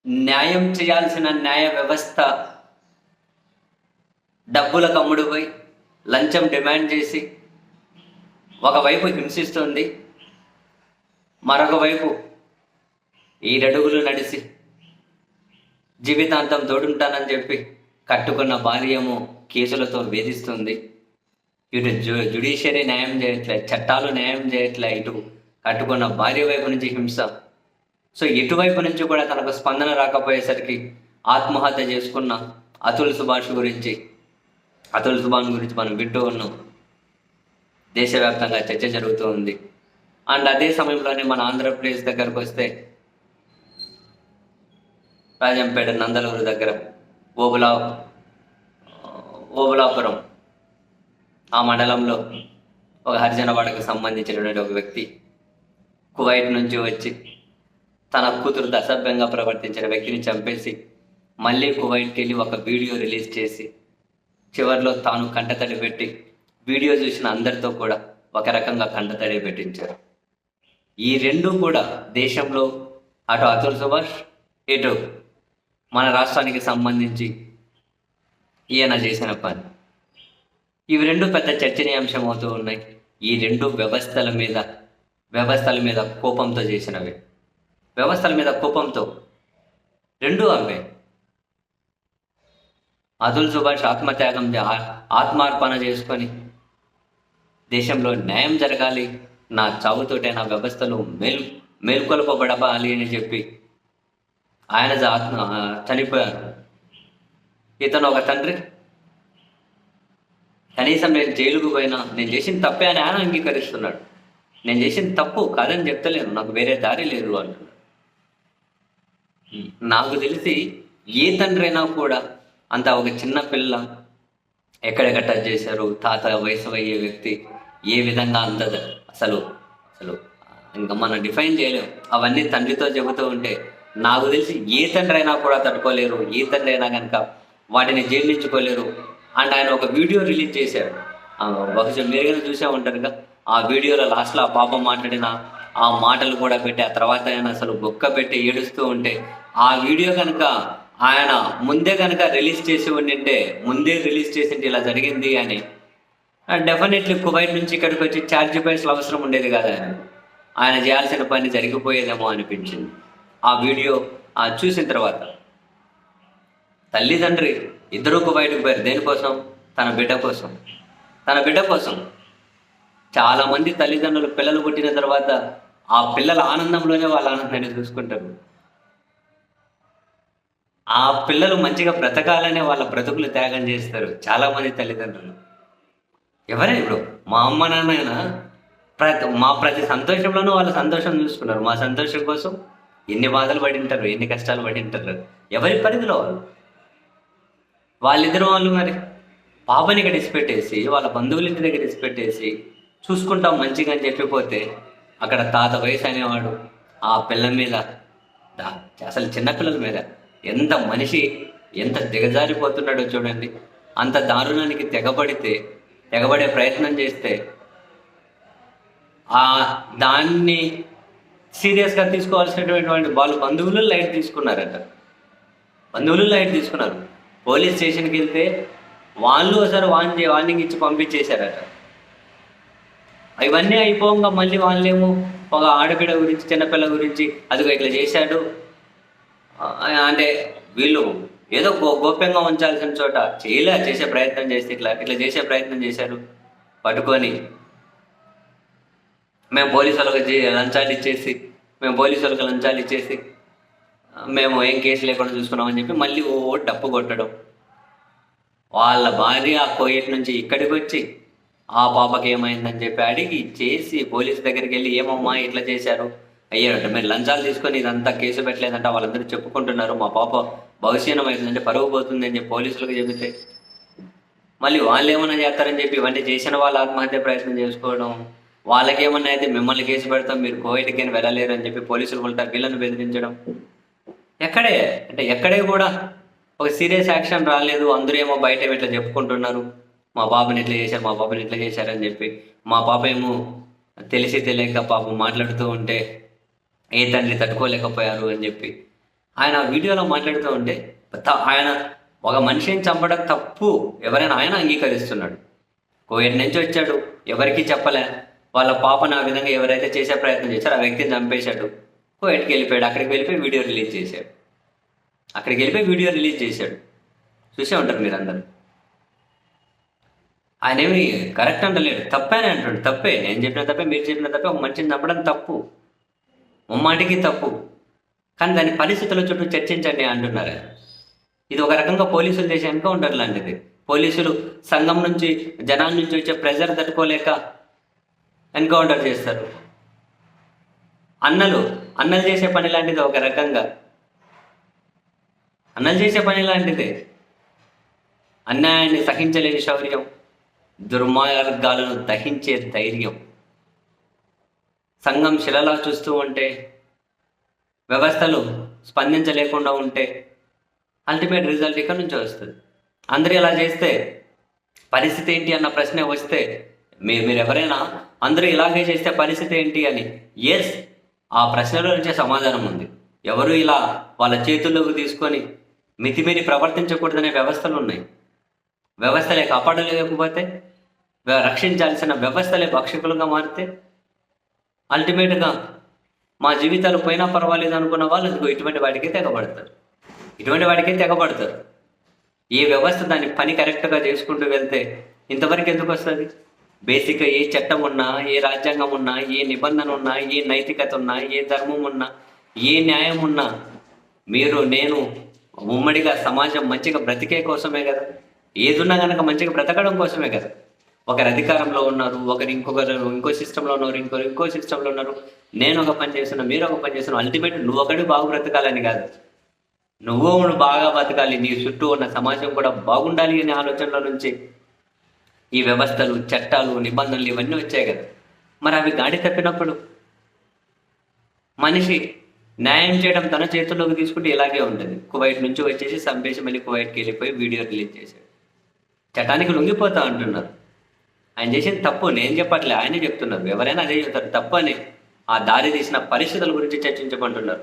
న్యాయం చేయాల్సిన న్యాయ వ్యవస్థ డబ్బులకు అమ్ముడుపోయి లంచం డిమాండ్ చేసి ఒకవైపు హింసిస్తుంది, మరొక వైపు 7 అడుగులు నడిచి జీవితాంతం తోడుంటానని చెప్పి కట్టుకున్న భార్యేమో కేసులతో వేధిస్తుంది. ఇటు జ్యుడిషియరీ న్యాయం చేయట్లే, చట్టాలు న్యాయం చేయట్లే, ఇటు కట్టుకున్న భార్య వైపు నుంచి హింస. సో ఇటువైపు నుంచి కూడా తనకు స్పందన రాకపోయేసరికి ఆత్మహత్య చేసుకున్న అతుల్ సుభాన్ గురించి మనం వింటూ ఉన్నాం. దేశవ్యాప్తంగా చర్చ జరుగుతూ ఉంది. అండ్ అదే సమయంలోనే మన ఆంధ్రప్రదేశ్ దగ్గరకు వస్తే రాజంపేట నందలూరు దగ్గర ఓబులాపురం ఆ మండలంలో ఒక హరిజనవాడకు సంబంధించినటువంటి ఒక వ్యక్తి కువైట్ నుంచి వచ్చి తన కూతురుతో అసభ్యంగా ప్రవర్తించిన వ్యక్తిని చంపేసి మళ్ళీ కువైట్కి వెళ్ళి ఒక వీడియో రిలీజ్ చేసి చివరిలో తాను కంటతడి పెట్టి వీడియో చూసిన అందరితో కూడా ఒక రకంగా కంటతడి పెట్టించారు. ఈ రెండు కూడా దేశంలో అటు అతుల్ సుభాష్, ఇటు మన రాష్ట్రానికి సంబంధించి ఈయన చేసిన పని, ఇవి రెండు పెద్ద చర్చనీయాంశం అవుతూ ఉన్నాయి. ఈ రెండు వ్యవస్థల మీద కోపంతో చేసినవి, వ్యవస్థల మీద కోపంతో రెండు అవే. అతుల్ సుభాష్ ఆత్మార్పణ చేసుకొని దేశంలో న్యాయం జరగాలి, నా చావుతోటే నా వ్యవస్థలు మేల్కొల్పబడాలి అని చెప్పి ఆయన చనిపోయారు. ఇతను ఒక తండ్రి, కనీసం నేను జైలుకు పోయినా నేను చేసిన తప్పే అని ఆయన అంగీకరిస్తున్నాడు. నేను చేసిన తప్పు కాదని చెప్తలేను, నాకు వేరే దారి లేదు అంటున్నాడు. నాకు తెలిసి ఏ తండ్రి అయినా కూడా అంత ఒక చిన్న పిల్ల ఎక్కడెక్కడ టచ్ చేశారు, తాత వయసు అయ్యే వ్యక్తి ఏ విధంగా అందదు అసలు ఇంకా మనం డిఫైన్ చేయలేము. అవన్నీ తండ్రితో చెబుతూ ఉంటే నాకు తెలిసి ఏ తండ్రి అయినా కూడా తట్టుకోలేరు, ఏ తండ్రి అయినా కనుక వాటిని జీర్ణించుకోలేరు. అండ్ ఆయన ఒక వీడియో రిలీజ్ చేశారు, బహుశా మీరు కానీ చూసే ఉంటారుగా. ఆ వీడియోలో లాస్ట్లో ఆ పాప మాట్లాడిన ఆ మాటలు కూడా పెట్టి ఆ తర్వాత ఆయన అసలు బొక్క పెట్టి ఏడుస్తూ ఉంటే ఆ వీడియో కనుక ఆయన ముందే కనుక రిలీజ్ చేసి ఉండింటే ఇలా జరిగింది అని డెఫినెట్లీ కువైట్ నుంచి ఇక్కడికి వచ్చి ఛార్జ్ పైసలు అవసరం ఉండేది కదా, ఆయన చేయాల్సిన పని జరిగిపోయేదేమో అనిపించింది. ఆ వీడియో చూసిన తర్వాత తల్లిదండ్రి ఇద్దరూ కువైట్కి పోయారు. దేనికోసం? తన బిడ్డ కోసం. చాలామంది తల్లిదండ్రులు పిల్లలు పుట్టిన తర్వాత ఆ పిల్లల ఆనందంలోనే వాళ్ళ ఆనందాన్ని చూసుకుంటారు. ఆ పిల్లలు మంచిగా బ్రతకాలనే వాళ్ళ బ్రతుకులు త్యాగం చేస్తారు చాలామంది తల్లిదండ్రులు. ఎవరైనా ఇప్పుడు మా అమ్మ నాన్నైనా ప్రతి సంతోషంలోనూ వాళ్ళ సంతోషం చూసుకున్నారు. మా సంతోషం కోసం ఎన్ని బాధలు పడి ఉంటారు, ఎన్ని కష్టాలు పడి ఉంటారు. ఎవరి పరిధిలో వాళ్ళిద్దరు మరి పాపని ఇక్కడ ఇసిపెట్టేసి వాళ్ళ బంధువుల ఇంటి దగ్గర ఇసిపెట్టేసి చూసుకుంటాం మంచిగా అని చెప్పిపోతే అక్కడ తాత వయసు అనేవాడు ఆ పిల్లల మీద, అసలు చిన్నపిల్లల మీద ఎంత దిగజారిపోతున్నాడో చూడండి. అంత దారుణానికి తెగబడే ప్రయత్నం చేస్తే దాన్ని సీరియస్గా తీసుకోవాల్సినటువంటి వాళ్ళు బంధువులు లైట్ తీసుకున్నారు. పోలీస్ స్టేషన్కి వెళ్తే వాళ్ళు ఒకసారి వార్నింగ్ ఇచ్చి పంపించేశారట. ఇవన్నీ అయిపోగా మళ్ళీ వాళ్ళేమో ఒక ఆడపిల్ల గురించి, చిన్నపిల్ల గురించి అదిగో ఇట్లా చేశాడు అంటే వీళ్ళు ఏదో గోప్యంగా ఉంచాల్సిన చోట చేసే ప్రయత్నం చేసి ఇట్లా చేసే ప్రయత్నం చేశారు. పట్టుకొని మేము పోలీసు వాళ్ళకి లంచాలు ఇచ్చేసి మేము ఏం కేసు లేకుండా చూసుకున్నామని చెప్పి మళ్ళీ డప్పు కొట్టడం. వాళ్ళ భార్య ఆ కోయిట్ నుంచి ఇక్కడికి వచ్చి ఆ పాపకి ఏమైందని చెప్పి అడిగి చేసి పోలీసు దగ్గరికి వెళ్ళి ఏమమ్మా ఇట్లా చేశారు, అయ్యారంట మీరు లంచాలు తీసుకొని ఇదంతా కేసు పెట్టలేదంట వాళ్ళందరూ చెప్పుకుంటున్నారు, మా పాప భవిష్యనం అవుతుందంటే పరుగు పోతుంది అని చెప్పి పోలీసులకు చెబితే మళ్ళీ వాళ్ళు ఏమన్నా చేస్తారని చెప్పి ఇవన్నీ చేసిన వాళ్ళు ఆత్మహత్య ప్రయత్నం చేసుకోవడం. వాళ్ళకేమన్నా అయితే మిమ్మల్ని కేసు పెడతాం, మీరు కోవిడ్కి వెళ్ళలేరు అని చెప్పి పోలీసులు ఉంటారు, వీళ్ళని బెదిరించడం. ఎక్కడే కూడా ఒక సీరియస్ యాక్షన్ రాలేదు. అందరూ ఏమో బయట ఇట్లా చెప్పుకుంటున్నారు, మా పాపని ఇట్లా చేశారని చెప్పి. మా పాప ఏమో తెలియక పాపం మాట్లాడుతూ ఉంటే ఏ తండ్రి తట్టుకోలేకపోయారు అని చెప్పి ఆయన వీడియోలో మాట్లాడుతూ ఉంటే ఆయన ఒక మనిషిని చంపడం తప్పు ఎవరైనా ఆయన అంగీకరిస్తున్నాడు. కోవిడ్ నుంచి వచ్చాడు, ఎవరికి చెప్పలే, వాళ్ళ పాపను ఆ విధంగా ఎవరైతే చేసే ప్రయత్నం చేశారో ఆ వ్యక్తిని చంపేశాడు, కోవిడ్కి వెళ్ళిపోయాడు. అక్కడికి వెళ్ళిపోయి వీడియో రిలీజ్ చేశాడు. చూసే ఉంటారు మీరు అందరు. ఆయన ఏమి కరెక్ట్ అంటలేడు, తప్పే అని అంటాడు. తప్పే, నేను చెప్పిన తప్పే, మీరు చెప్పిన తప్పే. ఒక మనిషిని చంపడం తప్పు, ముమ్మాటికి తప్పు. కానీ దాని పరిస్థితుల చుట్టూ చర్చించండి అంటున్నారు. ఇది ఒక రకంగా పోలీసులు చేసే ఎన్కౌంటర్ లాంటిది. పోలీసులు సంఘం నుంచి, జనాల నుంచి వచ్చే ప్రెజర్ తట్టుకోలేక ఎన్కౌంటర్ చేస్తారు. అన్నలు చేసే పని లాంటిది. ఒక రకంగా అన్నలు చేసే పని లాంటిదే. అన్యాయాన్ని సహించలేని శౌర్యం, దుర్మార్గాలను దహించే ధైర్యం. సంఘం శిలలా చూస్తూ ఉంటే, వ్యవస్థలు స్పందించలేకుండా ఉంటే అల్టిమేట్ రిజల్ట్ ఇక్కడ నుంచి వస్తుంది. అందరూ ఇలా చేస్తే పరిస్థితి ఏంటి అన్న ప్రశ్న వస్తే, మీరు ఎవరైనా అందరూ ఇలాగే చేస్తే పరిస్థితి ఏంటి అని, ఎస్, ఆ ప్రశ్నలో నుంచే సమాధానం ఉంది. ఎవరు ఇలా వాళ్ళ చేతుల్లోకి తీసుకొని మితిమీరి ప్రవర్తించకూడదనే వ్యవస్థలు ఉన్నాయి. వ్యవస్థలే కాపాడలేకపోతే, రక్షించాల్సిన వ్యవస్థలే భక్షకులుగా మారితే, అల్టిమేట్గా మా జీవితాలు పోయినా పర్వాలేదు అనుకున్న వాళ్ళు ఇటువంటి వాటికే తెగబడతారు. ఏ వ్యవస్థ దాని పని కరెక్ట్గా చేసుకుంటూ వెళ్తే ఇంతవరకు ఎందుకు వస్తుంది? బేసిక్గా ఏ చట్టం ఉన్నా, ఏ రాజ్యాంగం ఉన్నా, ఏ నిబంధన ఉన్నా, ఏ నైతికత ఉన్నా, ఏ ధర్మం ఉన్నా, ఏ న్యాయం ఉన్నా, మీరు నేను ఉమ్మడిగా సమాజం మంచిగా బ్రతికే కోసమే కదా. ఏదున్నా కనుక మంచిగా బ్రతకడం కోసమే కదా. ఒకరు అధికారంలో ఉన్నారు, ఒకరు ఇంకో సిస్టంలో ఉన్నారు, ఇంకో సిస్టంలో ఉన్నారు. నేను ఒక పని చేస్తున్నా, మీరు ఒక పని చేస్తున్నా. అల్టిమేట్ నువ్వు ఒకటి బాగు బ్రతకాలని కాదు, నువ్వు బాగా బతకాలి, నీ చుట్టూ ఉన్న సమాజం కూడా బాగుండాలి అనే ఆలోచనల నుంచి ఈ వ్యవస్థలు, చట్టాలు, నిబంధనలు ఇవన్నీ వచ్చాయి కదా. మరి అవి గాడి తప్పినప్పుడు మనిషి న్యాయం చేయడం తన చేతుల్లోకి తీసుకుంటే ఇలాగే ఉంటుంది. కువైట్ నుంచి వచ్చేసి చంపేసి మళ్ళీ కువైట్కి వెళ్ళిపోయి వీడియో రిలీజ్ చేశాడు. చట్టానికి లొంగిపోతా అంటున్నారు. ఆయన చేసిన తప్పు నేను చెప్పట్లే, ఆయనే చెప్తున్నారు. ఎవరైనా అదే చెప్తారు, తప్పు అని. ఆ దారి తీసిన పరిస్థితుల గురించి చర్చించమంటున్నారు.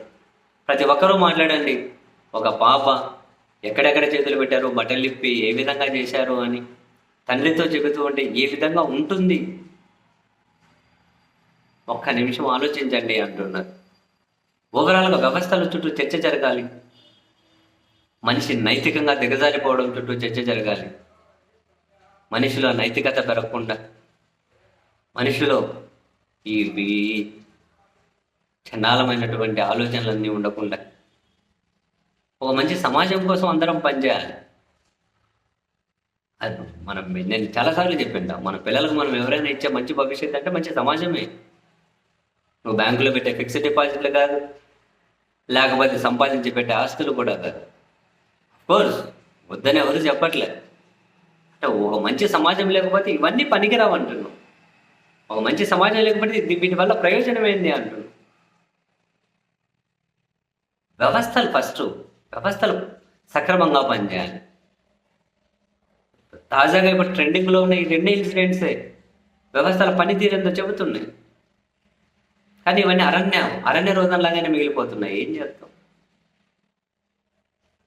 ప్రతి ఒక్కరూ మాట్లాడండి. ఒక పాప ఎక్కడెక్కడ చేతులు పెట్టారు, బట్టలు ఇప్పి ఏ విధంగా చేశారు అని తండ్రితో చెబుతూ ఉంటే ఏ విధంగా ఉంటుంది, ఒక్క నిమిషం ఆలోచించండి అంటున్నారు. ఓవరాల్గా వ్యవస్థల చుట్టూ చర్చ జరగాలి. మనిషి నైతికంగా దిగజారిపోవడం చుట్టూ చర్చ జరగాలి. మనిషిలో నైతికత పెరగకుండా, మనిషిలో ఈ చండాలమైనటువంటి ఆలోచనలన్నీ ఉండకుండా ఒక మంచి సమాజం కోసం అందరం పనిచేయాలి. అది నేను చాలాసార్లు చెప్పిండా, మన పిల్లలకు మనం ఎవరైనా ఇచ్చే మంచి భవిష్యత్తు అంటే మంచి సమాజమే. నువ్వు బ్యాంకులో పెట్టే ఫిక్స్డ్ డిపాజిట్లు కాదు, లేకపోతే సంపాదించి పెట్టే ఆస్తులు కూడా కాదు. కోర్స్ వద్దని ఎవరు చెప్పట్లే. అంటే ఒక మంచి సమాజం లేకపోతే ఇవన్నీ పనికిరావు అంటున్నావు. ఒక మంచి సమాజం లేకపోతే వీటి వల్ల ప్రయోజనం ఏంది అంటున్నావు. వ్యవస్థలు సక్రమంగా పనిచేయాలి. తాజాగా ఇప్పుడు ట్రెండింగ్లో ఉన్న ఈ 2 ఇన్సిడెంట్సే వ్యవస్థల పనితీరేందో చెబుతున్నాయి. కానీ ఇవన్నీ అరణ్య రోధంలాగానే మిగిలిపోతున్నాయి. ఏం చేస్తాం?